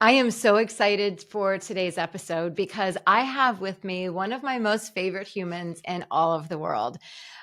I am so excited for today's episode because I have with me one of my most favorite humans in all of the world,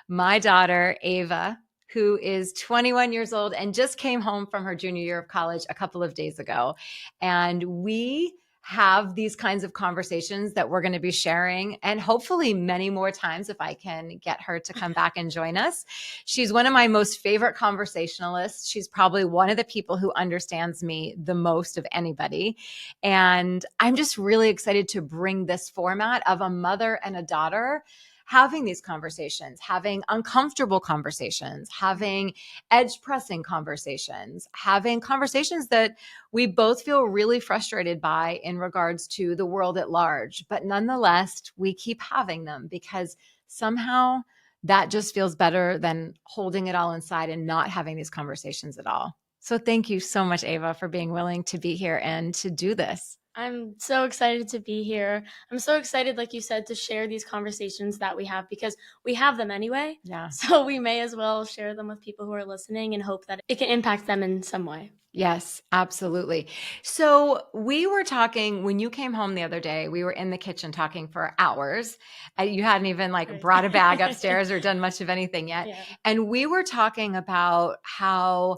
my daughter, Ava, who is 21 years old and just came home from her junior year of college a couple of days ago. And we have these kinds of conversations that we're going to be sharing, and hopefully many more times if I can get her to come back and join us. She's one of my most favorite conversationalists. She's probably one of the people who understands me the most of anybody. And I'm just really excited to bring this format of a mother and a daughter having these conversations, having uncomfortable conversations, having edge pressing conversations, having conversations that we both feel really frustrated by in regards to the world at large. But nonetheless, we keep having them because somehow that just feels better than holding it all inside and not having these conversations at all. So thank you so much, Ava, for being willing to be here and to do this. I'm so excited to be here. I'm so excited, like you said, to share these conversations that we have because we have them anyway. Yeah. So we may as well share them with people who are listening and hope that it can impact them in some way. Yes, absolutely. So we were talking when you came home the other day, we were in the kitchen talking for hours. You hadn't even brought a bag upstairs or done much of anything yet. Yeah. And we were talking about how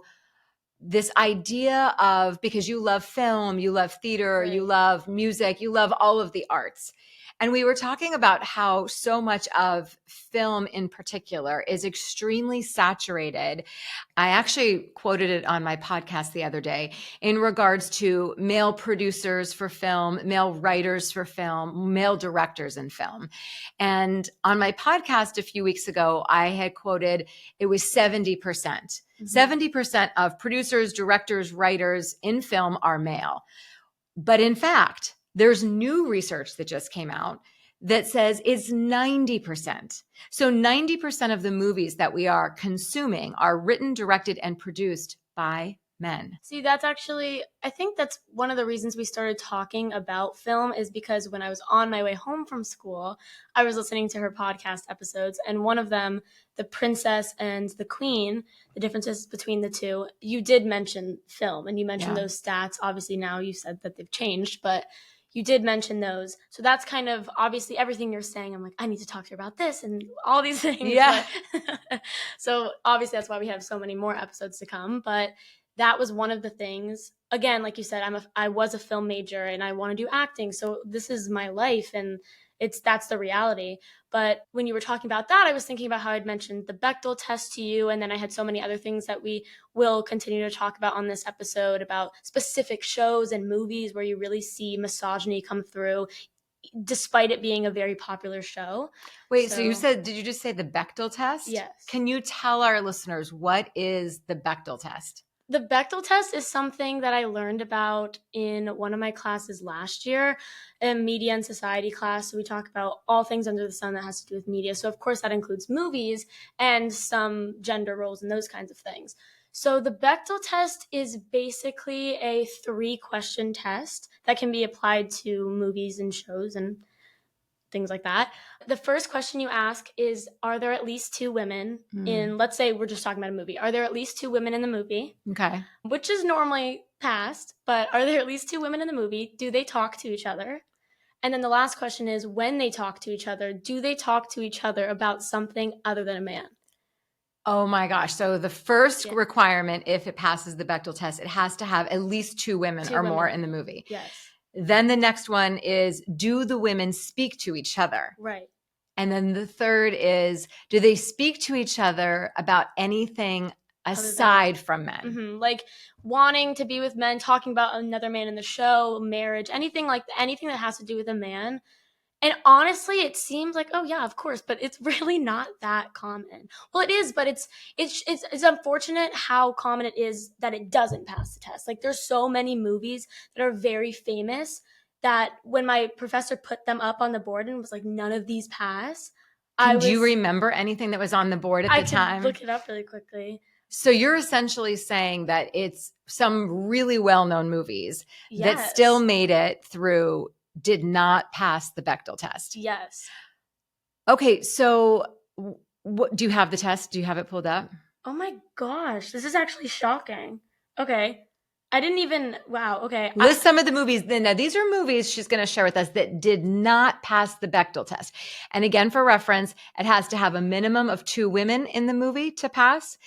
this idea of, because you love film, you love theater, Right. you love music, you love all of the arts. And we were talking about how so much of film in particular is extremely saturated. I actually quoted it on my podcast the other day in regards to male producers for film, male writers for film, male directors in film. And on my podcast a few weeks ago, I had quoted it was 70%. 70% of producers, directors, writers in film are male. But in fact, there's new research that just came out that says it's 90%. So 90% of the movies that we are consuming are written, directed, and produced by men. See, I think that's one of the reasons we started talking about film is because when I was on my way home from school, I was listening to her podcast episodes, and one of them, The Princess and the Queen, the differences between the two, you did mention film, and you mentioned those stats. Obviously now you said that they've changed, but you did mention those. So that's kind of obviously everything you're saying. I'm like, I need to talk to her about this and all these things. Yeah. So obviously that's why we have so many more episodes to come, but that was one of the things. Again, like you said, I was a film major and I want to do acting. So this is my life and that's the reality. But when you were talking about that, I was thinking about how I'd mentioned the Bechdel test to you. And then I had so many other things that we will continue to talk about on this episode about specific shows and movies where you really see misogyny come through, despite it being a very popular show. Wait, so you said, did you just say the Bechdel test? Yes. Can you tell our listeners what is the Bechdel test? The Bechdel test is something that I learned about in one of my classes last year, a media and society class. So we talk about all things under the sun that has to do with media. So of course that includes movies and some gender roles and those kinds of things. So the Bechdel test is basically a 3-question test that can be applied to movies and shows and things like that. The first question you ask is, are there at least 2 women in, let's say we're just talking about a movie. Are there at least 2 women in the movie? Okay. Which is normally passed, but are there at least 2 women in the movie? Do they talk to each other? And then the last question is, when they talk to each other, do they talk to each other about something other than a man? Oh my gosh. So the first requirement, if it passes the Bechdel test, it has to have at least 2 women or more in the movie. Yes. Then the next one is, do the women speak to each other? Right. And then the third is, do they speak to each other about anything aside from men? Mm-hmm. Like wanting to be with men, talking about another man in the show, marriage, anything that has to do with a man. And honestly, it seems like, oh yeah, of course, but it's really not that common. Well, it is, but it's unfortunate how common it is that it doesn't pass the test. Like there's so many movies that are very famous that when my professor put them up on the board and was like, none of these pass. Do you remember anything that was on the board at the time? I can look it up really quickly. So you're essentially saying that it's some really well-known movies that still made it through, did not pass the Bechdel test. Yes. Okay, so do you have the test? Do you have it pulled up? Oh my gosh, this is actually shocking. Okay. I didn't even, wow, okay. List some of the movies. Now, these are movies she's going to share with us that did not pass the Bechdel test. And again, for reference, it has to have a minimum of 2 women in the movie to pass.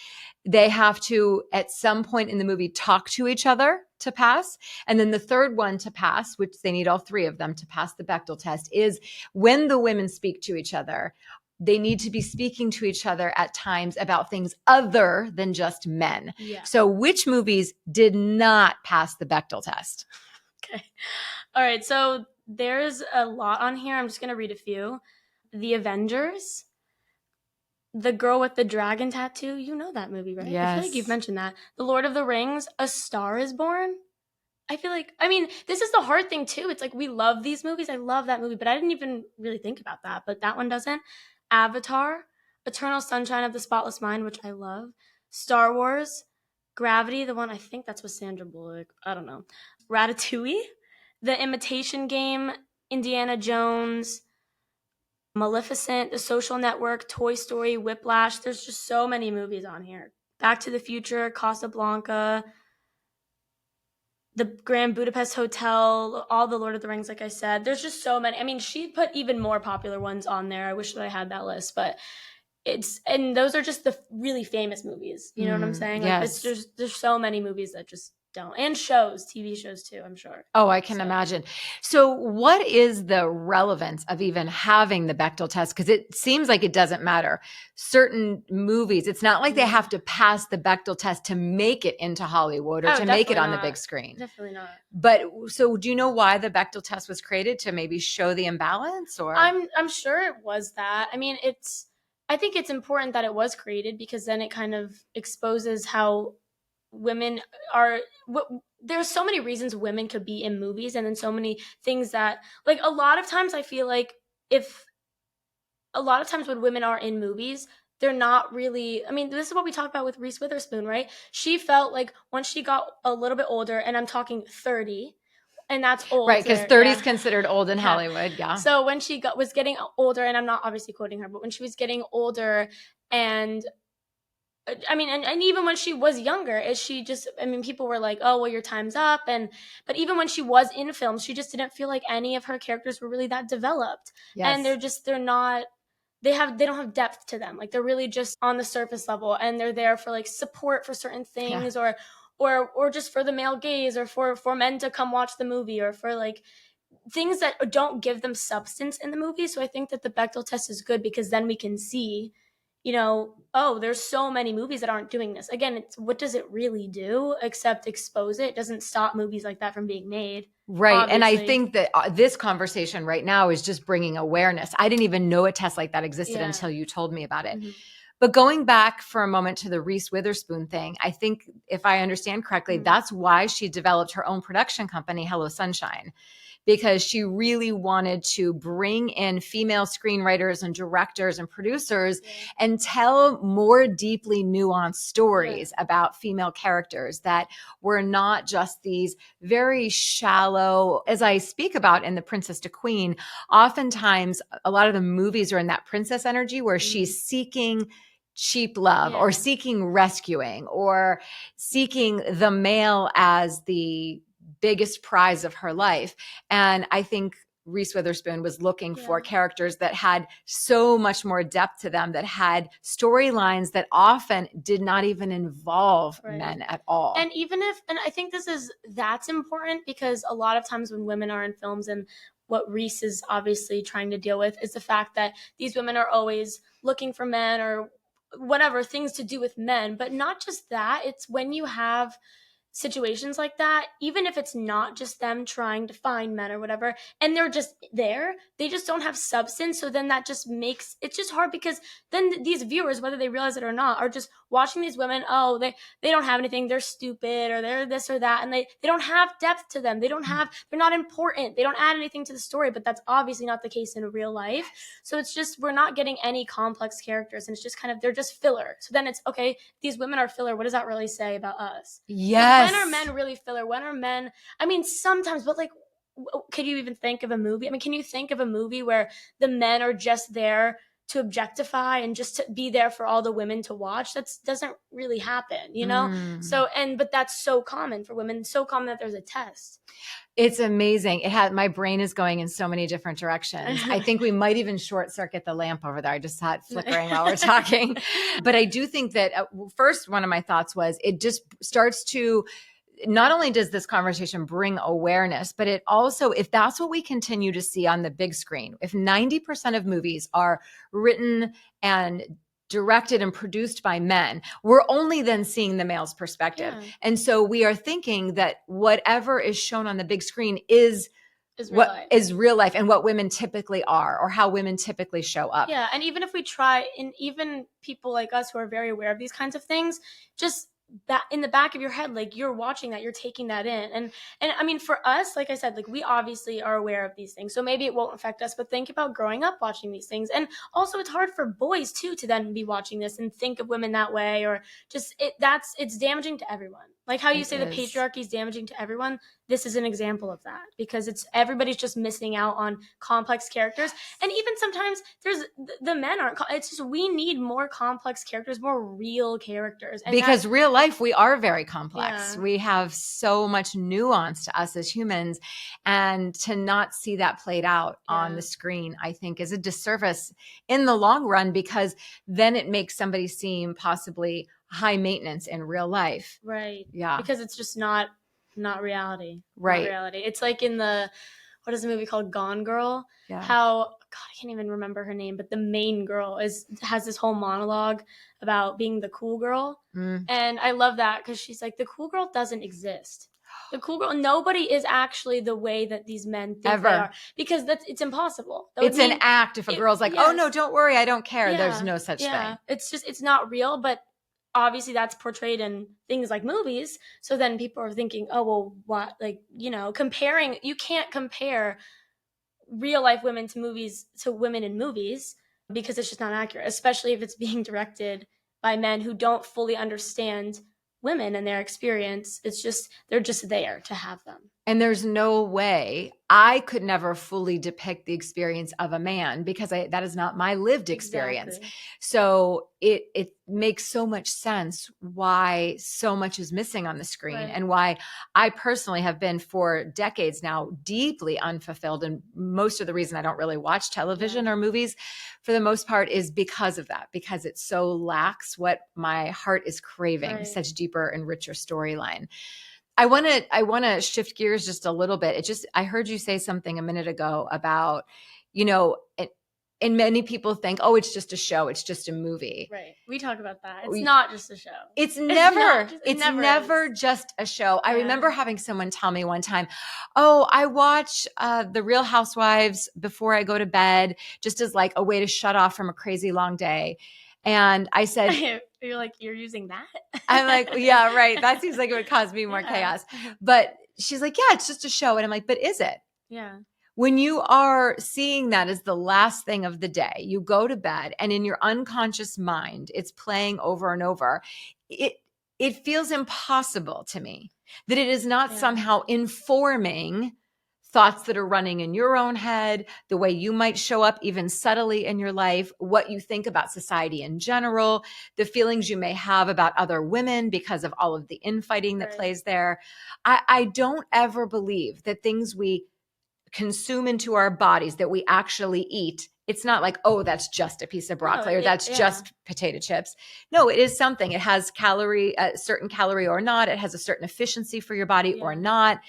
They have to, at some point in the movie, talk to each other to pass. And then the third one to pass, which they need all 3 of them to pass the Bechdel test, is when the women speak to each other, they need to be speaking to each other at times about things other than just men. Yeah. So which movies did not pass the Bechdel test? Okay. All right. So there's a lot on here. I'm just going to read a few. The Avengers. The Girl with the Dragon Tattoo. You know that movie, right? Yes. I feel like you've mentioned that. The Lord of the Rings. A Star is Born. I feel like, I mean, this is the hard thing too. It's like we love these movies. I love that movie, but I didn't even really think about that. But that one doesn't. Avatar, Eternal Sunshine of the Spotless Mind, which I love. Star Wars, Gravity, the one I think that's with Sandra Bullock. I don't know. Ratatouille, The Imitation Game, Indiana Jones, Maleficent, The Social Network, Toy Story, Whiplash. There's just so many movies on here. Back to the Future, Casablanca, the Grand Budapest Hotel, all the Lord of the Rings, like I said. There's just so many. I mean, she put even more popular ones on there. I wish that I had that list, but and those are just the really famous movies. You know what I'm saying? Like, yes. it's just, there's so many movies that just don't. And shows, TV shows too, I'm sure. Oh, I can imagine. So what is the relevance of even having the Bechdel test? Because it seems like it doesn't matter. Certain movies, it's not like they have to pass the Bechdel test to make it into Hollywood or to make it on the big screen. Definitely not. But so do you know why the Bechdel test was created? To maybe show the imbalance? Or I'm sure it was that. I mean, I think it's important that it was created because then it kind of exposes how women are. There's so many reasons women could be in movies, and then so many things that, like, a lot of times I feel like when women are in movies, they're not really, I mean, this is what we talked about with Reese Witherspoon, right? She felt like once she got a little bit older, and I'm talking 30, and that's old. Right, because 30 is considered old in Hollywood, yeah. So when she was getting older, and I'm not obviously quoting her, but when she was getting older, and I mean, and even when she was younger, people were like, oh, well, your time's up. But even when she was in films, she just didn't feel like any of her characters were really that developed. Yes. And they don't have depth to them. Like, they're really just on the surface level, and they're there for like support for certain things, or just for the male gaze, or for men to come watch the movie, or for like things that don't give them substance in the movie. So I think that the Bechdel test is good because then we can see, oh, there's so many movies that aren't doing this. Again, what does it really do except expose it? It doesn't stop movies like that from being made. Right. Obviously. And I think that this conversation right now is just bringing awareness. I didn't even know a test like that existed until you told me about it. Mm-hmm. But going back for a moment to the Reese Witherspoon thing, I think if I understand correctly, that's why she developed her own production company, Hello Sunshine, because she really wanted to bring in female screenwriters and directors and producers and tell more deeply nuanced stories about female characters that were not just these very shallow, as I speak about in The Princess to Queen, oftentimes a lot of the movies are in that princess energy where she's seeking cheap love or seeking rescuing or seeking the male as the biggest prize of her life. And I think Reese Witherspoon was looking for characters that had so much more depth to them, that had storylines that often did not even involve men at all. And I think that's important because a lot of times when women are in films, and what Reese is obviously trying to deal with is the fact that these women are always looking for men or whatever, things to do with men. But not just that, it's when you have situations like that, even if it's not just them trying to find men or whatever, and they're just there, they just don't have substance. So then that just makes it's just hard because then these viewers, whether they realize it or not, are just watching these women. Oh, they don't have anything, they're stupid, or they're this or that, and they don't have depth to them. They're not important, they don't add anything to the story. But that's obviously not the case in real life. So it's just, we're not getting any complex characters, and it's just kind of, they're just filler. So then it's okay, these women are filler, what does that really say about us? Yes. When are men really filler? When are men, I mean, sometimes, but like, could you even think of a movie? I mean, can you think of a movie where the men are just there to objectify and just to be there for all the women to watch. That doesn't really happen, you know? So, but that's so common for women, so common that there's a test. It's amazing. My brain is going in so many different directions. I think we might even short circuit the lamp over there. I just saw it flickering while we're talking. But I do think that first, one of my thoughts was it just starts to, not only does this conversation bring awareness, but it also, if that's what we continue to see on the big screen, if 90% of movies are written and directed and produced by men, we're only then seeing the male's perspective. Yeah. And so we are thinking that whatever is shown on the big screen is real life and what women typically are, or how women typically show up. Yeah. And even if we try, and even people like us who are very aware of these kinds of things, just that in the back of your head, like you're watching that, you're taking that in. And I mean, for us, like I said, like we obviously are aware of these things, so maybe it won't affect us, but think about growing up watching these things. And also it's hard for boys too, to then be watching this and think of women that way, or just it's damaging to everyone. Like how you say the patriarchy is damaging to everyone. This is an example of that, because everybody's just missing out on complex characters. And even sometimes the men aren't, it's just, we need more complex characters, more real characters. And because real life, we are very complex. Yeah. We have so much nuance to us as humans, and to not see that played out on the screen, I think is a disservice in the long run, because then it makes somebody seem possibly high maintenance in real life. Right. Yeah. Because it's just not reality. Right. Not reality. It's like in what is the movie called, Gone Girl? Yeah. How, God, I can't even remember her name, but the main girl has this whole monologue about being the cool girl. And I love that, because she's like, the cool girl doesn't exist. The cool girl, nobody is actually the way that these men think they are, because it's impossible. It's an act. If a girl's like, oh no, don't worry, I don't care. There's no such thing. It's not real, but obviously that's portrayed in things like movies. So then people are thinking, oh, well, what, like, you can't compare real life women to women in movies, because it's just not accurate, especially if it's being directed by men who don't fully understand women and their experience. It's just, they're just there to have them. And there's no way I could never fully depict the experience of a man, because that is not my lived experience. Exactly. So it makes so much sense why so much is missing on the screen, right. And why I personally have been for decades now deeply unfulfilled. And most of the reason I don't really watch television or movies for the most part is because of that, because it so lacks what my heart is craving, right. Such deeper and richer storyline. I want to shift gears just a little bit. I heard you say something a minute ago about, and many people think, oh, it's just a show. It's just a movie. Right. We talk about that. It's not just a show. It's never just a show. Yeah. I remember having someone tell me one time, oh, I watch The Real Housewives before I go to bed, just as like a way to shut off from a crazy long day. And I said, you're like, you're using that? I'm like, yeah, right. That seems like it would cause me more chaos. But she's like, yeah, it's just a show. And I'm like, but is it? Yeah. When you are seeing that as the last thing of the day, you go to bed, and in your unconscious mind, it's playing over and over. It feels impossible to me that it is not somehow informing thoughts that are running in your own head, the way you might show up even subtly in your life, what you think about society in general, the feelings you may have about other women because of all of the infighting that plays there. I don't ever believe that things we consume into our bodies, that we actually eat, it's not like, oh, that's just a piece of broccoli, or that's just potato chips. No, it is something. It has a certain calorie or not. It has a certain efficiency for your body or not.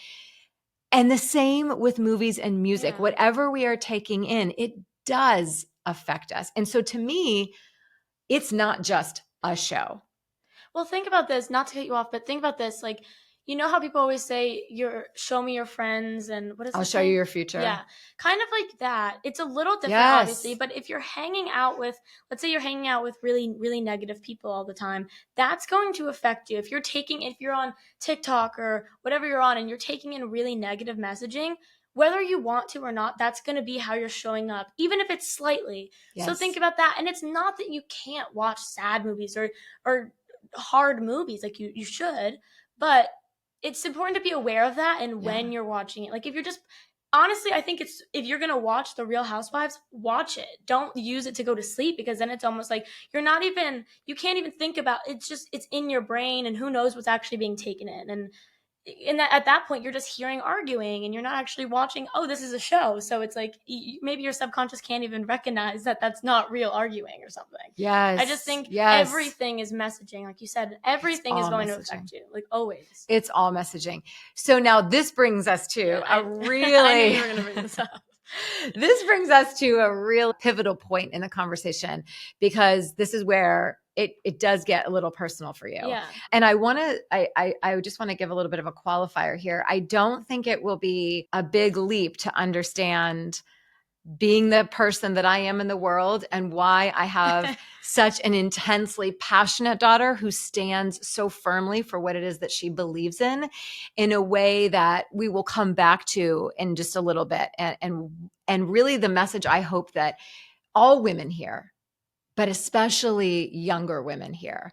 And the same with movies and music. Yeah. Whatever we are taking in, it does affect us. And so to me, it's not just a show. Well, think about this, not to cut you off, but think about this. Like, you know how people always say, show me your friends, and what is it? I'll show you your future. Yeah. Kind of like that. It's a little different, obviously, but if you're hanging out with, let's say you're hanging out with really, really negative people all the time, that's going to affect you. If you're on TikTok or whatever you're on, and you're taking in really negative messaging, whether you want to or not, that's going to be how you're showing up, even if it's slightly. Yes. So think about that. And it's not that you can't watch sad movies or hard movies, like you should, but it's important to be aware of that, and when you're watching it. Like if you're just honestly, I think it's, if you're gonna watch The Real Housewives, watch it. Don't use it to go to sleep, because then it's almost like you can't even think about it's just, it's in your brain, and who knows what's actually being taken in. And at that point, you're just hearing arguing, and you're not actually watching. Oh, this is a show, so it's like maybe your subconscious can't even recognize that that's not real arguing or something. Yes. I just think yes. everything is messaging, like you said. Everything is going to affect you, like always. It's all messaging. So now this brings us to I knew you were going to bring this up. This brings us to a real pivotal point in the conversation, because this is where it does get a little personal for you. Yeah. And I just want to give a little bit of a qualifier here. I don't think it will be a big leap to understand being the person that I am in the world, and why I have such an intensely passionate daughter who stands so firmly for what it is that she believes in a way that we will come back to in just a little bit. And really the message I hope that all women hear, but especially younger women hear,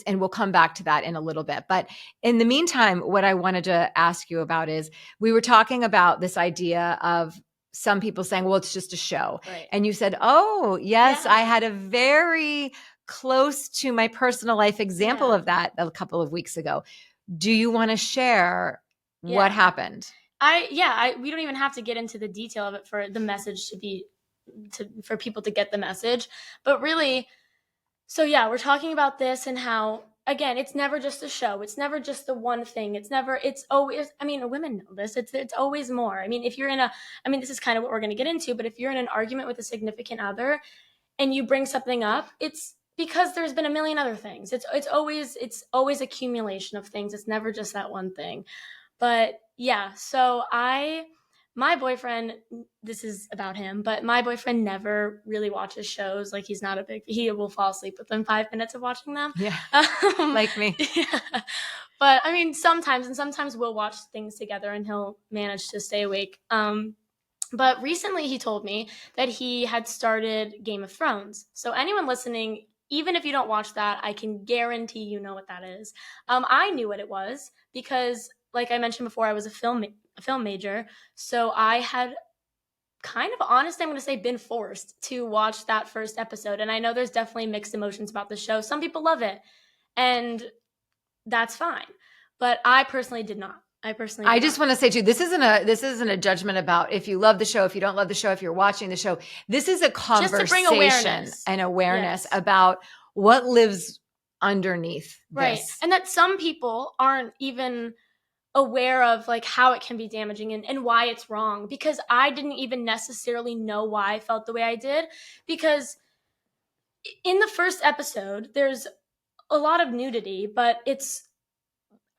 and we'll come back to that in a little bit. But in the meantime, what I wanted to ask you about is, we were talking about this idea of some people saying, well, it's just a show. Right. And you said, oh, yes, Yeah. I had a very close to my personal life example of that a couple of weeks ago. Do you want to share what happened? We don't even have to get into the detail of it for the message for people to get the message. But really, so yeah, we're talking about this, and how, again, it's never just a show. It's never just the one thing. It's always, I mean, women know this. It's always more. I mean, this is kind of what we're going to get into, but if you're in an argument with a significant other and you bring something up, it's because there's been a million other things. It's always accumulation of things. It's never just that one thing. But yeah, so my boyfriend, this is about him, but my boyfriend never really watches shows. Like, he will fall asleep within 5 minutes of watching them. Yeah. Like me. Yeah. But I mean, sometimes we'll watch things together, and he'll manage to stay awake. But recently he told me that he had started Game of Thrones. So anyone listening, even if you don't watch that, I can guarantee you know what that is. I knew what it was because, like I mentioned before, I was a film major. So I had kind of, honestly, I'm going to say, been forced to watch that first episode. And I know there's definitely mixed emotions about the show. Some people love it, and that's fine. But I personally did not. I just want to say too, this isn't a judgment about if you love the show, if you don't love the show, if you're watching the show. This is a conversation just to bring awareness. and awareness about what lives underneath right. this. And that some people aren't even aware of, like, how it can be damaging and why it's wrong, because I didn't even necessarily know why I felt the way I did, because in the first episode there's a lot of nudity, but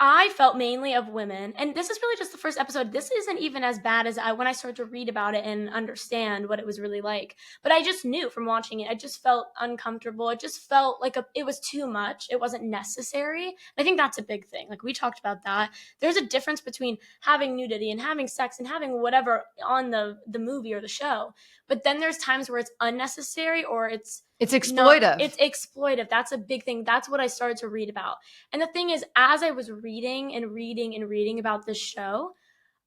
I felt mainly of women, and this is really just the first episode. This isn't even as bad as when I started to read about it and understand what it was really like. But I just knew from watching it, I just felt uncomfortable. It just felt like it was too much. It wasn't necessary. I think that's a big thing. Like, we talked about that. There's a difference between having nudity and having sex and having whatever on the movie or the show. But then there's times where it's unnecessary, or it's exploitive. It's exploitive. That's a big thing. That's what I started to read about. And the thing is, as I was reading and reading and reading about this show,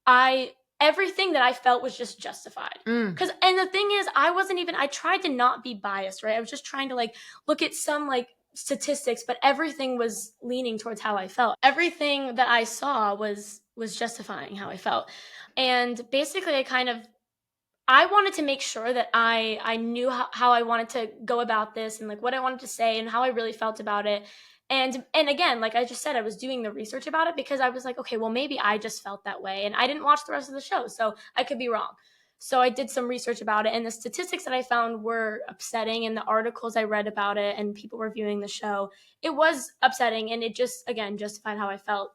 everything that I felt was just justified. And the thing is, I tried to not be biased, right? I was just trying to, like, look at some, like, statistics, but everything was leaning towards how I felt. Everything that I saw was justifying how I felt. And basically I wanted to make sure that I knew how I wanted to go about this, and, like, what I wanted to say and how I really felt about it. And again, like I just said, I was doing the research about it because I was like, okay, well, maybe I just felt that way, and I didn't watch the rest of the show, so I could be wrong. So I did some research about it, and the statistics that I found were upsetting, and the articles I read about it and people reviewing the show, it was upsetting, and it just, again, justified how I felt.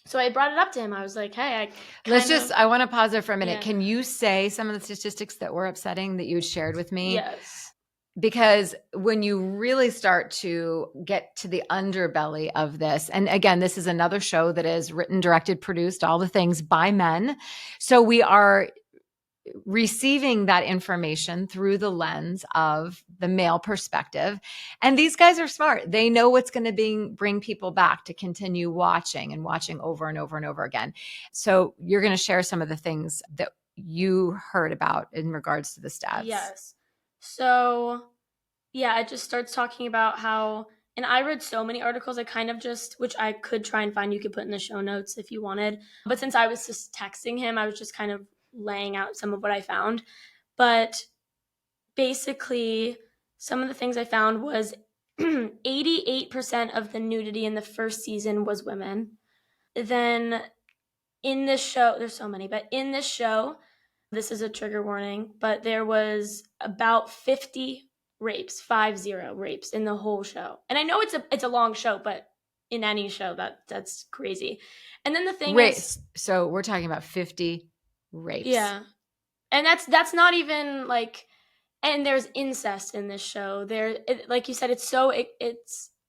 So I brought it up to him. I was like, hey, I want to pause there for a minute. Yeah. Can you say some of the statistics that were upsetting that you had shared with me? Yes. Because when you really start to get to the underbelly of this, and again, this is another show that is written, directed, produced, all the things by men. So we are receiving that information through the lens of the male perspective. And these guys are smart. They know what's going to bring people back to continue watching and watching over and over and over again. So you're going to share some of the things that you heard about in regards to the stats. Yes. So yeah, it just starts talking about how, and I read so many articles, I kind of just, which I could try and find, you could put in the show notes if you wanted. But since I was just texting him, I was just kind of laying out some of what I found. But basically, some of the things I found was 88% of the nudity in the first season was women. Then in this show, there's so many, but in this show, this is a trigger warning, but there was about 50 rapes, 50 rapes in the whole show. And I know it's a long show, but in any show that's crazy. And then the thing is, so we're talking about 50 rapes. Yeah. And that's not even like, and there's incest in this show. Like you said, it's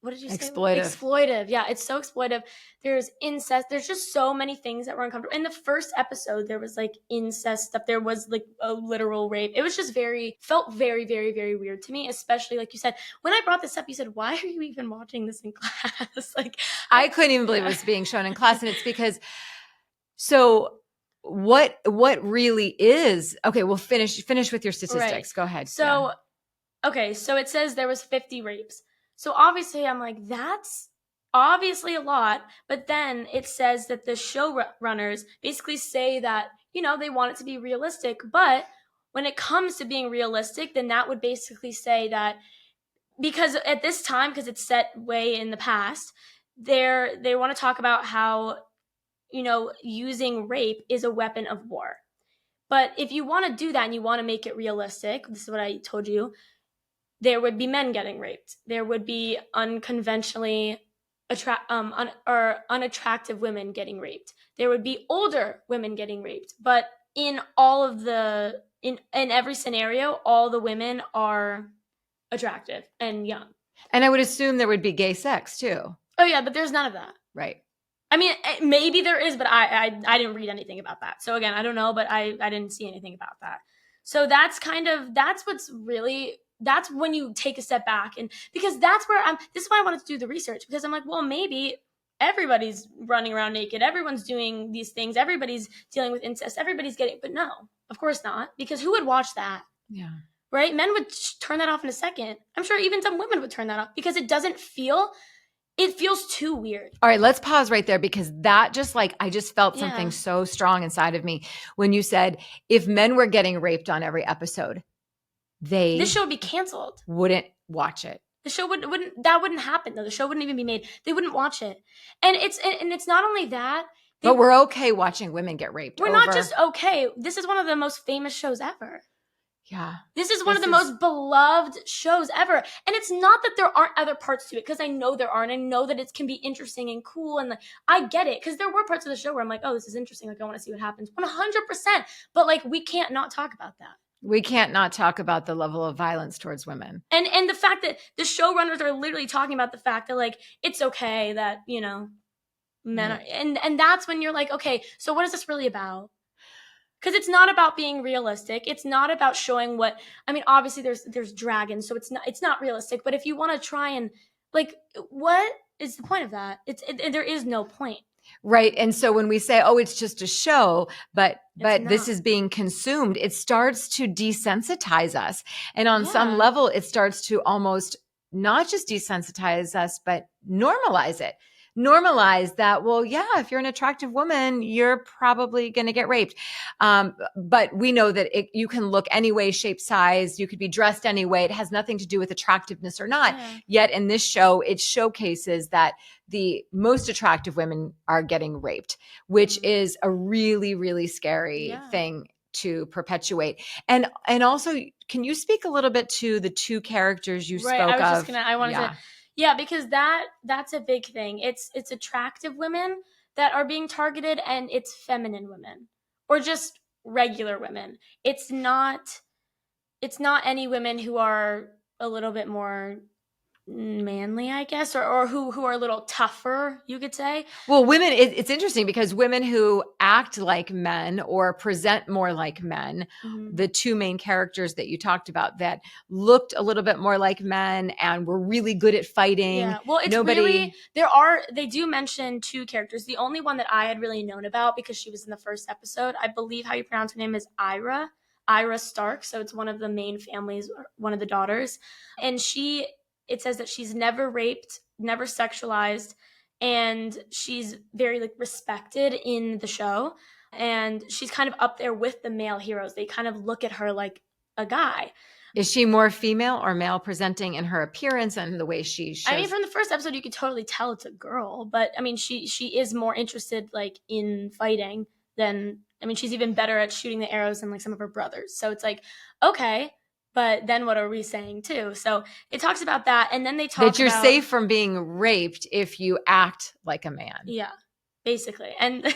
what did you say? Exploitive. Yeah, it's so exploitive. There's incest. There's just so many things that were uncomfortable. In the first episode, there was like incest stuff. There was like a literal rape. It was just felt very, very, very weird to me, especially like you said, when I brought this up, you said, why are you even watching this in class? Like, I couldn't even believe it was being shown in class. And it's because, so what really is, okay, we'll finish with your statistics. Right. Go ahead. So, okay, so it says there was 50 rapes. So obviously I'm like, that's obviously a lot. But then it says that the showrunners basically say that, they want it to be realistic. But when it comes to being realistic, then that would basically say that, because at this time, because it's set way in the past, they want to talk about how, using rape is a weapon of war. But if you want to do that and you want to make it realistic, this is what I told you, there would be men getting raped. There would be unconventionally unattractive women getting raped. There would be older women getting raped. But in every scenario, all the women are attractive and young. And I would assume there would be gay sex too. Oh yeah, but there's none of that. Right. I mean, maybe there is, but I didn't read anything about that. So again, I don't know, but I didn't see anything about that. So that's when you take a step back, and because this is why I wanted to do the research, because I'm like, well, maybe everybody's running around naked. Everyone's doing these things. Everybody's dealing with incest. But no, of course not, because who would watch that? Yeah. Right? Men would turn that off in a second. I'm sure even some women would turn that off because it feels too weird. All right, let's pause right there, because that I just felt something so strong inside of me when you said if men were getting raped on every episode, this show would be canceled. Wouldn't watch it. The show wouldn't happen though. The show wouldn't even be made. They wouldn't watch it. And it's not only that. But we're okay watching women get raped. We're not just okay. This is one of the most famous shows ever. Yeah. This is one of the most beloved shows ever. And it's not that there aren't other parts to it, because I know there are, and I know that it can be interesting and cool, and I get it, because there were parts of the show where I'm like, oh, this is interesting, like I want to see what happens. 100%. But like, we can't not talk about that. We can't not talk about the level of violence towards women. And the fact that the showrunners are literally talking about the fact that like it's okay that, men are, and that's when you're like, okay, so what is this really about? Because it's not about being realistic. It's not about showing obviously there's dragons, so it's not realistic. But if you want to try and like, what is the point of that? There is no point. Right. And so when we say, oh, it's just a show, but this is being consumed, it starts to desensitize us. And on some level, it starts to almost not just desensitize us, but normalize it. Normalize that, well, yeah, if you're an attractive woman, you're probably going to get raped. But we know that you can look any way, shape, size. You could be dressed any way. It has nothing to do with attractiveness or not. Yeah. Yet in this show, it showcases that the most attractive women are getting raped, which is a really, really scary thing to perpetuate. And also, can you speak a little bit to the two characters you spoke of? I wanted to. Yeah, because that's a big thing. It's attractive women that are being targeted, and it's feminine women or just regular women. It's not any women who are a little bit more manly, I guess, or who are a little tougher, you could say. Well, women, it's interesting because women who act like men or present more like men, the two main characters that you talked about that looked a little bit more like men and were really good at fighting. Yeah, well, it's really, they do mention two characters. The only one that I had really known about, because she was in the first episode, I believe how you pronounce her name is Ira Stark. So it's one of the main families, one of the daughters. And it says that she's never raped, never sexualized, and she's very like respected in the show. And she's kind of up there with the male heroes. They kind of look at her like a guy. Is she more female or male presenting in her appearance and the way she shows? I mean, from the first episode, you could totally tell it's a girl, but I mean, she is more interested like in fighting than, I mean, she's even better at shooting the arrows than like some of her brothers. So it's like, okay, but then what are we saying too? So it talks about that, and then they talk that you're about, safe from being raped if you act like a man. Yeah, basically, and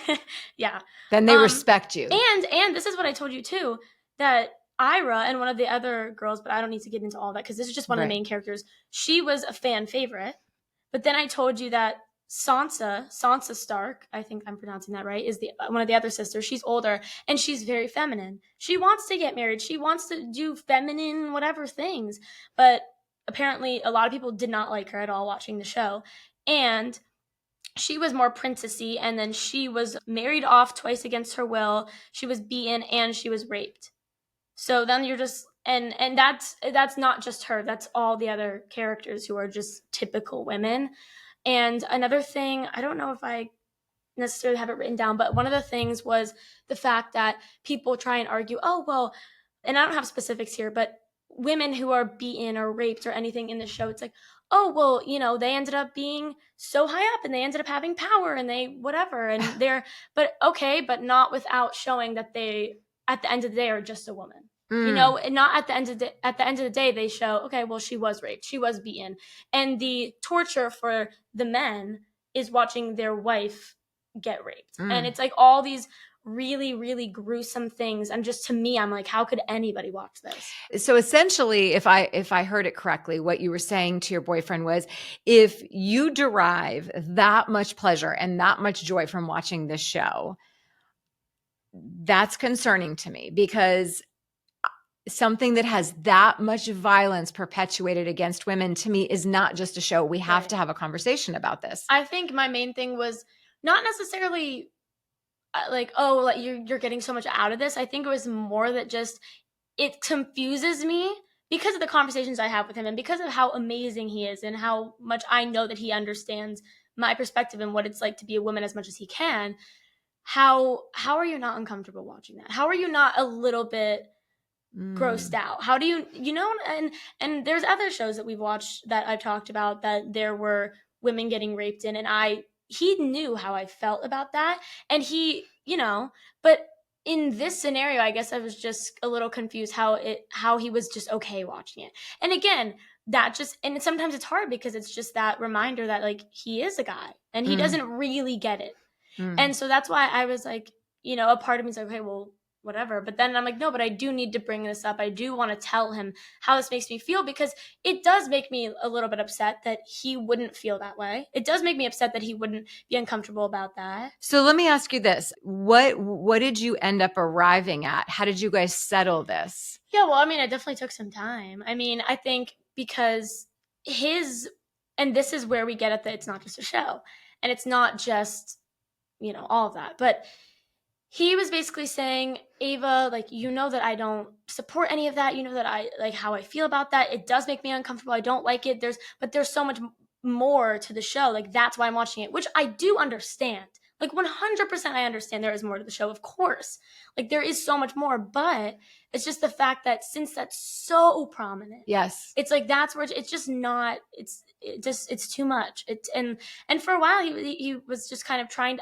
yeah, then they respect you. And this is what I told you too, that Ira and one of the other girls, but I don't need to get into all that because this is just one of the main characters. She was a fan favorite, but then I told you that Sansa Stark, I think I'm pronouncing that right, is one of the other sisters. She's older and she's very feminine. She wants to get married. She wants to do feminine whatever things, but apparently a lot of people did not like her at all watching the show, and she was more princessy, and then she was married off twice against her will. She was beaten and she was raped. So then you're just, and that's not just her. That's all the other characters who are just typical women. And another thing, I don't know if I necessarily have it written down, but one of the things was the fact that people try and argue, oh, well, and I don't have specifics here, but women who are beaten or raped or anything in the show, it's like, oh, well, you know, they ended up being so high up and they ended up having power and they whatever. And they're, but okay, but not without showing that they, at the end of the day, are just a woman. You know, and not at the end of the day, they show, okay, well, she was raped, she was beaten. And the torture for the men is watching their wife get raped. And it's like all these really, really gruesome things. And just to me, I'm like, how could anybody watch this? So essentially, if I heard it correctly, what you were saying to your boyfriend was, if you derive that much pleasure and that much joy from watching this show, that's concerning to me, because something that has that much violence perpetuated against women, to me, is not just a show. We have to have a conversation about this. I think my main thing was not necessarily like, oh, like you're getting so much out of this. I think it was more that just it confuses me because of the conversations I have with him and because of how amazing he is and how much I know that he understands my perspective and what it's like to be a woman as much as he can. How are you not uncomfortable watching that? How are you not a little bit grossed out? How do you know, and there's other shows that we've watched that I've talked about that there were women getting raped in, and he knew how I felt about that, and he, you know, but in this scenario, I guess I was just a little confused how he was just okay watching it. And again, that just, and sometimes it's hard because it's just that reminder that like he is a guy and he doesn't really get it. And so that's why I was like, you know, a part of me is like, okay, well, whatever. But then I'm like, no, but I do need to bring this up. I do want to tell him how this makes me feel, because it does make me a little bit upset that he wouldn't feel that way. It does make me upset that he wouldn't be uncomfortable about that. So let me ask you this. What did you end up arriving at? How did you guys settle this? Yeah, well, I mean, it definitely took some time. I mean, I think because and this is where we get at that it's not just a show and it's not just, you know, all of that, but he was basically saying, Ava, like, you know that I don't support any of that. You know that I like how I feel about that. It does make me uncomfortable. I don't like it. But there's so much more to the show. Like, that's why I'm watching it, which I do understand. Like, 100% I understand there is more to the show, of course. Like, there is so much more, but it's just the fact that since that's so prominent, yes, it's like that's where it's just not. It's too much. And for a while he was just kind of trying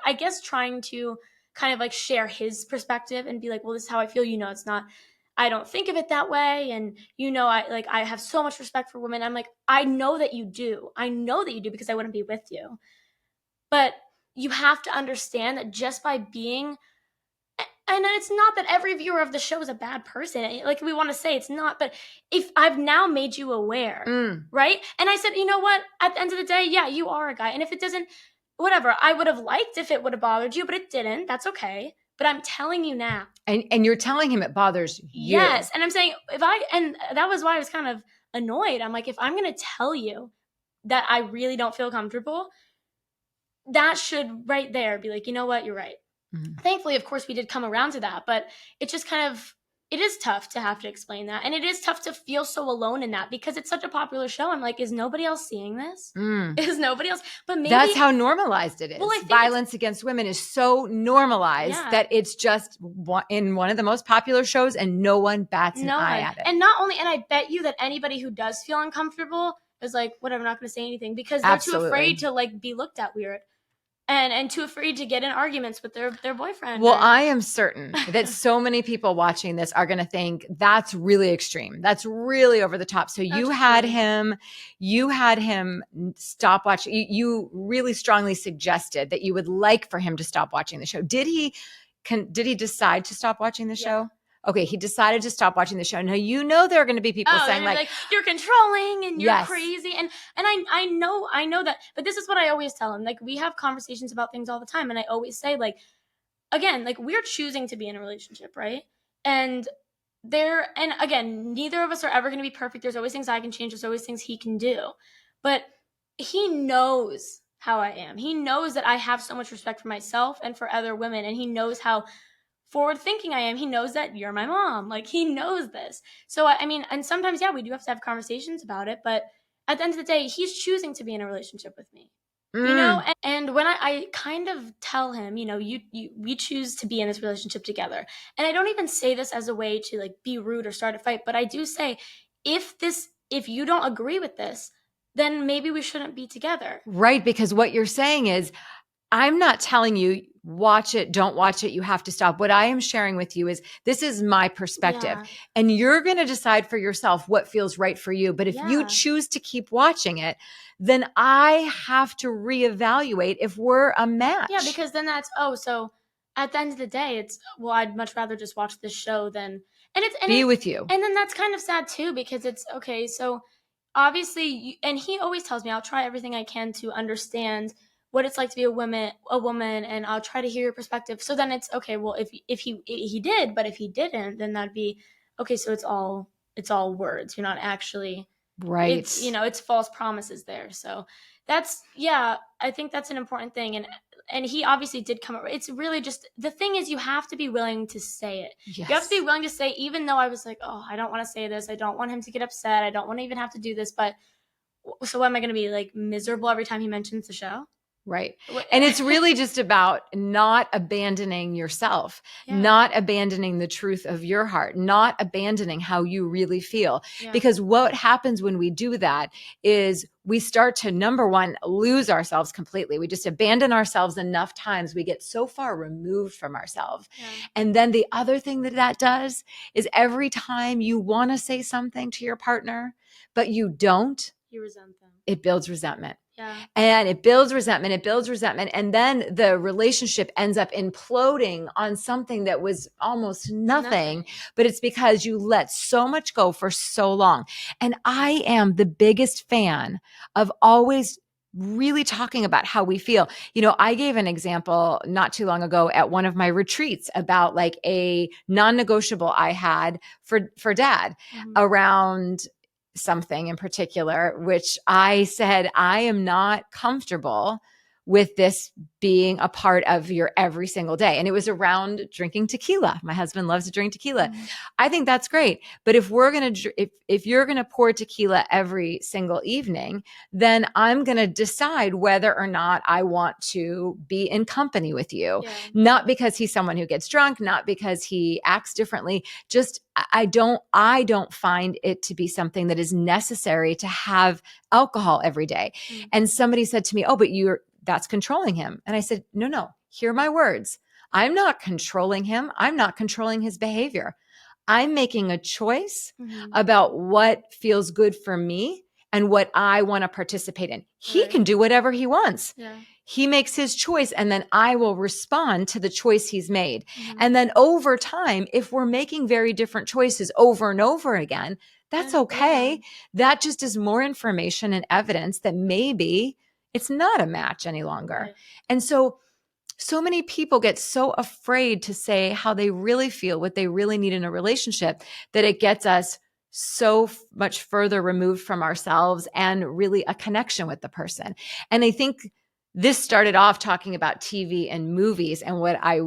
to kind of like share his perspective and be like, well, this is how I feel. You know, it's not, I don't think of it that way. And, you know, I have so much respect for women. I'm like, I know that you do. I know that you do, because I wouldn't be with you. But you have to understand that just by being, And it's not that every viewer of the show is a bad person. Like we want to say it's not, but if I've now made you aware, right? And I said, you know what? At the end of the day, yeah, you are a guy. And if it doesn't, whatever, I would have liked if it would have bothered you, but it didn't. That's okay. But I'm telling you now. And you're telling him it bothers you. Yes. And I'm saying and that was why I was kind of annoyed. I'm like, if I'm going to tell you that I really don't feel comfortable, that should right there be like, you know what? You're right. Thankfully, of course, we did come around to that, but it just kind of, it is tough to have to explain that. And it is tough to feel so alone in that because it's such a popular show. I'm like, is nobody else seeing this? Is nobody else? But maybe that's how normalized it is. Well, I think violence against women is so normalized that it's just in one of the most popular shows and no one bats an eye at it. And not only, and I bet you that anybody who does feel uncomfortable is like, whatever, I'm not going to say anything because they're too afraid to like be looked at weird. And too afraid to get in arguments with their boyfriend. Well, I am certain that so many people watching this are going to think that's really extreme. That's really over the top. So you had him stop watching. You really strongly suggested that you would like for him to stop watching the show. Did he decide to stop watching the show? Okay, he decided to stop watching the show. Now, you know there are going to be people saying like, you're controlling and you're crazy. And I know that. But this is what I always tell him. Like, we have conversations about things all the time. And I always say, like, again, like, we're choosing to be in a relationship, right? And again, neither of us are ever going to be perfect. There's always things I can change. There's always things he can do. But he knows how I am. He knows that I have so much respect for myself and for other women. And he knows how forward thinking I am. He knows that you're my mom. Like, he knows this. So, I mean, and sometimes, we do have to have conversations about it. But at the end of the day, he's choosing to be in a relationship with me. You know, and when I kind of tell him, you know, we choose to be in this relationship together. And I don't even say this as a way to like be rude or start a fight, but I do say, if you don't agree with this, then maybe we shouldn't be together. Right, because what you're saying is, I'm not telling you, watch it, don't watch it, you have to stop. What I am sharing with you is, this is my perspective. And you're going to decide for yourself what feels right for you. But if you choose to keep watching it, then I have to reevaluate if we're a match. Yeah, because then so at the end of the day, it's, well, I'd much rather just watch this show than, be with you. And then that's kind of sad too, because it's, okay, so obviously, and he always tells me, I'll try everything I can to understand what it's like to be a woman, and I'll try to hear your perspective. So then it's, okay, well, if he did, but if he didn't, then that'd be, okay, so it's all words. You're not actually, right. It's, you know, it's false promises there. So that's, I think that's an important thing. And he obviously did come up. It's really just, the thing is, you have to be willing to say it. Yes. You have to be willing to say, even though I was like, oh, I don't want to say this. I don't want him to get upset. I don't want to even have to do this. But so am I going to be like miserable every time he mentions the show? Right. And it's really just about not abandoning yourself, not abandoning the truth of your heart, not abandoning how you really feel. Because what happens when we do that is we start to, number one, lose ourselves completely. We just abandon ourselves enough times. We get so far removed from ourselves. And then the other thing that does is, every time you want to say something to your partner, but you don't, you resent them. It builds resentment. And it builds resentment. And then the relationship ends up imploding on something that was almost nothing. But it's because you let so much go for so long. And I am the biggest fan of always really talking about how we feel. You know, I gave an example not too long ago at one of my retreats about like a non-negotiable I had for dad around something in particular, which I said, I am not comfortable with this being a part of your every single day. And it was around drinking tequila. My husband loves to drink tequila. I think that's great. But if we're going to, if you're going to pour tequila every single evening, then I'm going to decide whether or not I want to be in company with you. Not because he's someone who gets drunk, not because he acts differently. Just, I don't find it to be something that is necessary to have alcohol every day. And somebody said to me, oh, but that's controlling him. And I said, no, hear my words. I'm not controlling him. I'm not controlling his behavior. I'm making a choice about what feels good for me and what I want to participate in. He can do whatever he wants. He makes his choice, and then I will respond to the choice he's made. Mhm. And then over time, if we're making very different choices over and over again, that's okay. Yeah. That just is more information and evidence that maybe it's not a match any longer. Right. And so many people get so afraid to say how they really feel, what they really need in a relationship, that it gets us so much further removed from ourselves and really a connection with the person. And I think this started off talking about TV and movies, and what I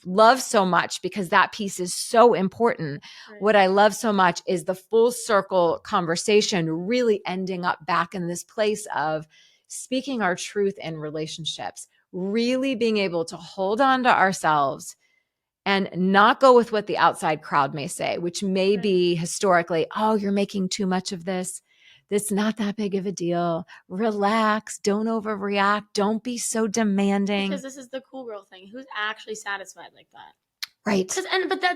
love so much, because that piece is so important. Right. What I love so much is the full circle conversation really ending up back in this place of speaking our truth in relationships, really being able to hold on to ourselves and not go with what the outside crowd may say, which may be historically, oh, you're making too much of this. It's not that big of a deal. Relax. Don't overreact. Don't be so demanding. Because this is the cool girl thing. Who's actually satisfied like that? Right.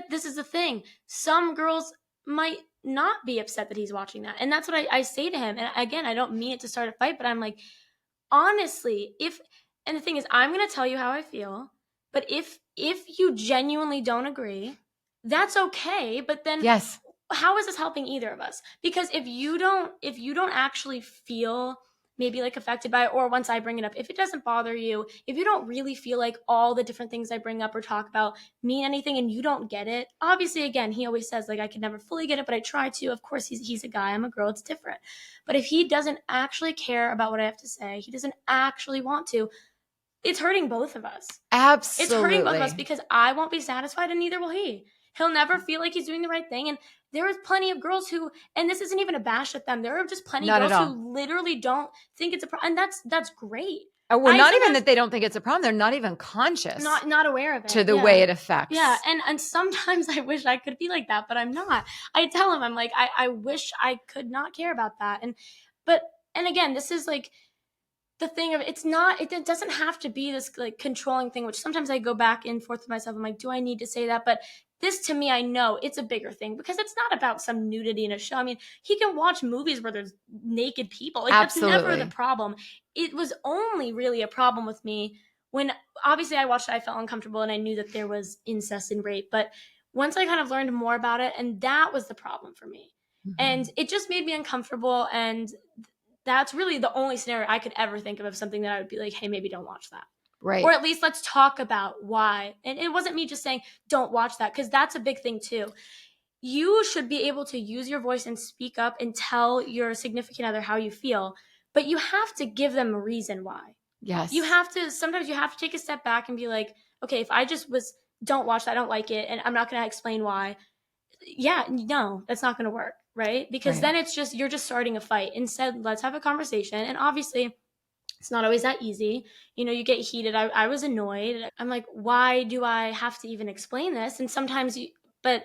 This is the thing. Some girls might not be upset that he's watching that. And that's what I say to him. And again, I don't mean it to start a fight, but I'm like, honestly, and the thing is, I'm going to tell you how I feel, but if you genuinely don't agree, that's okay. But then yes, how is this helping either of us? Because if you don't actually feel maybe like affected by it, or once I bring it up, if it doesn't bother you, if you don't really feel like all the different things I bring up or talk about mean anything, and you don't get it, obviously, again, he always says, like, I could never fully get it, but I try to. Of course, he's a guy, I'm a girl, it's different. But if he doesn't actually care about what I have to say, he doesn't actually want to, it's hurting both of us. absolutely. It's hurting both of us, because I won't be satisfied, and neither will he. He'll never feel like he's doing the right thing. And there is plenty of girls who, and this isn't even a bash at them, there are just plenty of girls who literally don't think it's a problem. And that's great. Well, not even that they don't think it's a problem. They're not even conscious. Not aware of it. To the way it affects. Yeah. And sometimes I wish I could be like that, but I'm not. I tell him, I'm like, I wish I could not care about that. And again, this is like the thing of, it doesn't have to be this like controlling thing, which sometimes I go back and forth with myself. I'm like, do I need to say that? But this, to me, I know it's a bigger thing, because it's not about some nudity in a show. I mean, he can watch movies where there's naked people. Like, absolutely. That's never the problem. It was only really a problem with me when, obviously, I watched it, I felt uncomfortable, and I knew that there was incest and rape. But once I kind of learned more about it, and that was the problem for me. Mm-hmm. And it just made me uncomfortable, and that's really the only scenario I could ever think of something that I would be like, hey, maybe don't watch that. Right. Or at least let's talk about why. And it wasn't me just saying, don't watch that, because that's a big thing too. You should be able to use your voice and speak up and tell your significant other how you feel, but you have to give them a reason why. Yes. Sometimes you have to take a step back and be like, okay, if I just don't watch that, I don't like it, and I'm not going to explain why. Yeah, no, that's not going to work, right? Because then you're just starting a fight. Instead, let's have a conversation. And obviously, it's not always that easy. You get heated. I was annoyed. I'm like, why do I have to even explain this? And sometimes you do.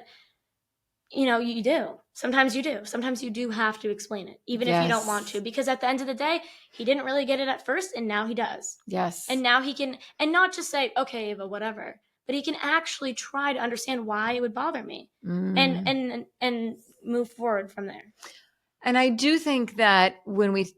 Sometimes you do. Sometimes you do have to explain it, even if you don't want to. Because at the end of the day, he didn't really get it at first, and now he does. Yes. And now he can, and not just say, okay, Ava, whatever. But he can actually try to understand why it would bother me, and move forward from there. And I do think that when we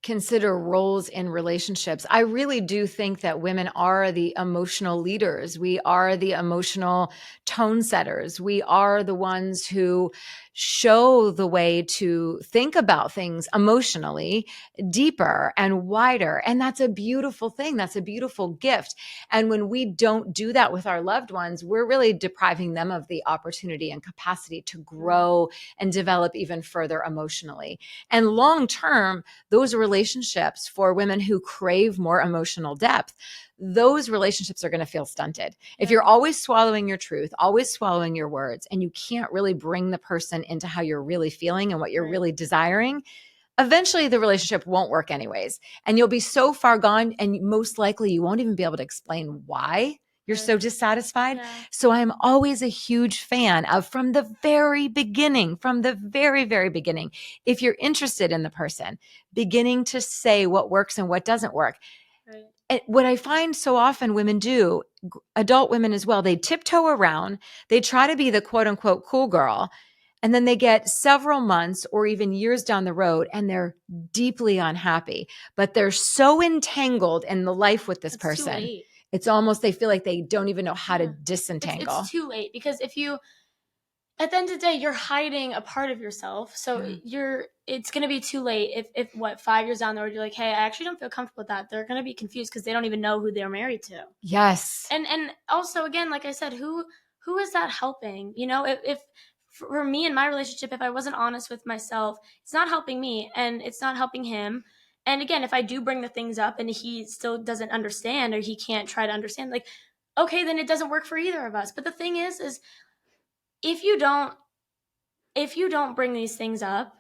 consider roles in relationships, I really do think that women are the emotional leaders. We are the emotional tone setters. We are the ones who show the way to think about things emotionally deeper and wider. And that's a beautiful thing. That's a beautiful gift. And when we don't do that with our loved ones, we're really depriving them of the opportunity and capacity to grow and develop even further emotionally. And long term, those relationships for women who crave more emotional depth, those relationships are going to feel stunted. If you're always swallowing your truth, always swallowing your words, and you can't really bring the person into how you're really feeling and what you're really desiring, eventually the relationship won't work anyways. And you'll be so far gone, and most likely you won't even be able to explain why you're so dissatisfied. Yeah. So I'm always a huge fan of, from the very beginning, if you're interested in the person, beginning to say what works and what doesn't work. Right. And what I find so often women do, adult women as well, they tiptoe around, they try to be the quote unquote cool girl, And then they get several months or even years down the road and they're deeply unhappy, but they're so entangled in the life with this person. Too late. It's almost, they feel like they don't even know how to Yeah. disentangle. It's too late, because if you, at the end of the day, you're hiding a part of yourself. So it's going to be too late if what, 5 years down the road, you're like, hey, I actually don't feel comfortable with that. They're going to be confused because they don't even know who they're married to. Yes. And also, again, like I said, who is that helping? You know, if for me in my relationship, if I wasn't honest with myself, it's not helping me and it's not helping him. And again, if I do bring the things up and he still doesn't understand, or he can't try to understand, like, okay, then it doesn't work for either of us. But the thing is if you don't bring these things up,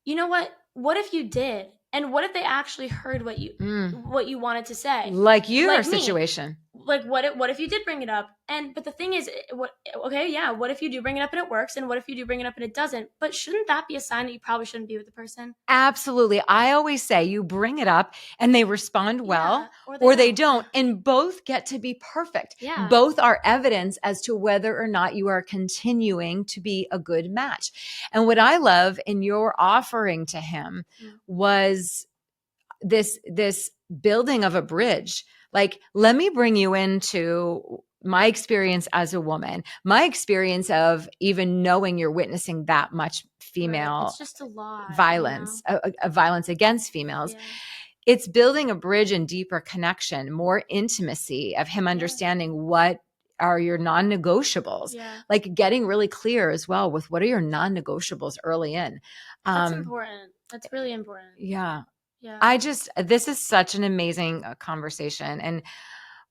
you know what if you did? And what if they actually heard what you wanted to say? Like your Like situation. Like what if you did bring it up? But the thing is, what if you do bring it up and it works? And what if you do bring it up and it doesn't? But shouldn't that be a sign that you probably shouldn't be with the person? Absolutely. I always say you bring it up and they respond well, or they don't. And both get to be perfect. Yeah. Both are evidence as to whether or not you are continuing to be a good match. And what I love in your offering to him was this building of a bridge. Like, let me bring you into my experience as a woman, my experience of even knowing you're witnessing that much female It's just a lot, violence, a violence against females. Yeah. It's building a bridge and deeper connection, more intimacy of him understanding what are your non-negotiables, like getting really clear as well with what are your non-negotiables early in. That's important. That's really important. Yeah. Yeah. This is such an amazing conversation, and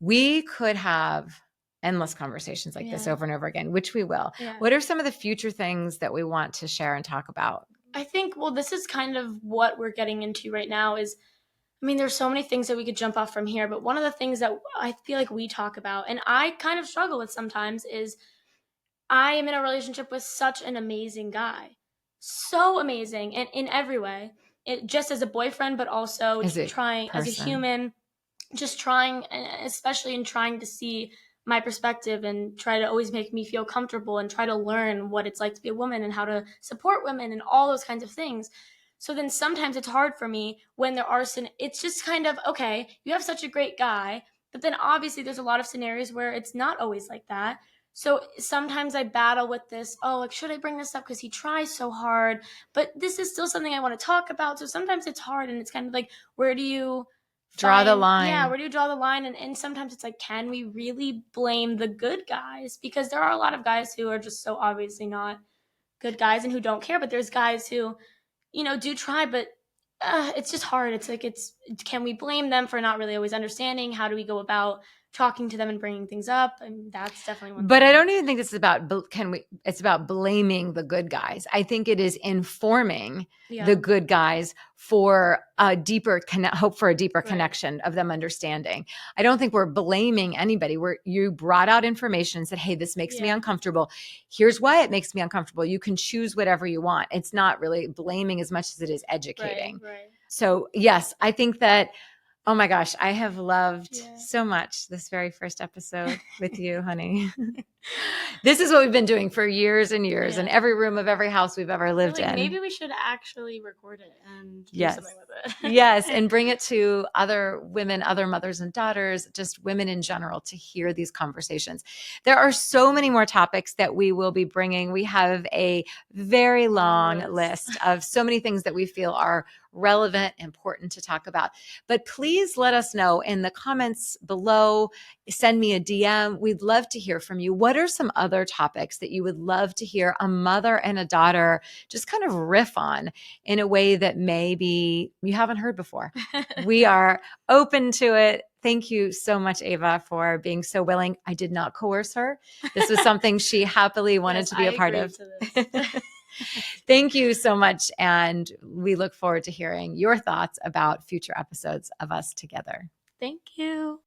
we could have endless conversations like this over and over again, which we will. Yeah. What are some of the future things that we want to share and talk about? I think, well, this is kind of what we're getting into right now is, I mean, there's so many things that we could jump off from here, but one of the things that I feel like we talk about, and I kind of struggle with sometimes, is I am in a relationship with such an amazing guy. So amazing in every way. Just as a boyfriend, but also as a human, just trying, especially in trying to see my perspective and try to always make me feel comfortable and try to learn what it's like to be a woman and how to support women and all those kinds of things. So then sometimes it's hard for me when there are it's just kind of, okay, you have such a great guy, but then obviously there's a lot of scenarios where it's not always like that. So sometimes I battle with this, like, should I bring this up because he tries so hard, but this is still something I want to talk about. So sometimes it's hard, and it's kind of like, where do you draw the line? Yeah, where do you draw the line? And sometimes it's like, can we really blame the good guys? Because there are a lot of guys who are just so obviously not good guys and who don't care, but there's guys who, do try, but it's just hard. It's like, can we blame them for not really always understanding? How do we go about talking to them and bringing things up? And that's definitely one But thing. I don't even think this is about, it's about blaming the good guys. I think it is informing the good guys for a deeper hope for a deeper connection of them understanding. I don't think we're blaming anybody. You brought out information and said, hey, this makes me uncomfortable. Here's why it makes me uncomfortable. You can choose whatever you want. It's not really blaming as much as it is educating. Right. So yes, I think that, oh my gosh, I have loved so much this very first episode with you, honey. This is what we've been doing for years and years in every room of every house we've ever lived in. Maybe we should actually record it and do something with it. Yes, and bring it to other women, other mothers and daughters, just women in general, to hear these conversations. There are so many more topics that we will be bringing. We have a very long list of so many things that we feel are relevant, important to talk about. But please let us know in the comments below. Send me a DM. We'd love to hear from you. What are some other topics that you would love to hear a mother and a daughter just kind of riff on in a way that maybe you haven't heard before? We are open to it. Thank you so much, Ava, for being so willing. I did not coerce her. This was something she happily wanted to be a part of. Thank you so much. And we look forward to hearing your thoughts about future episodes of us together. Thank you.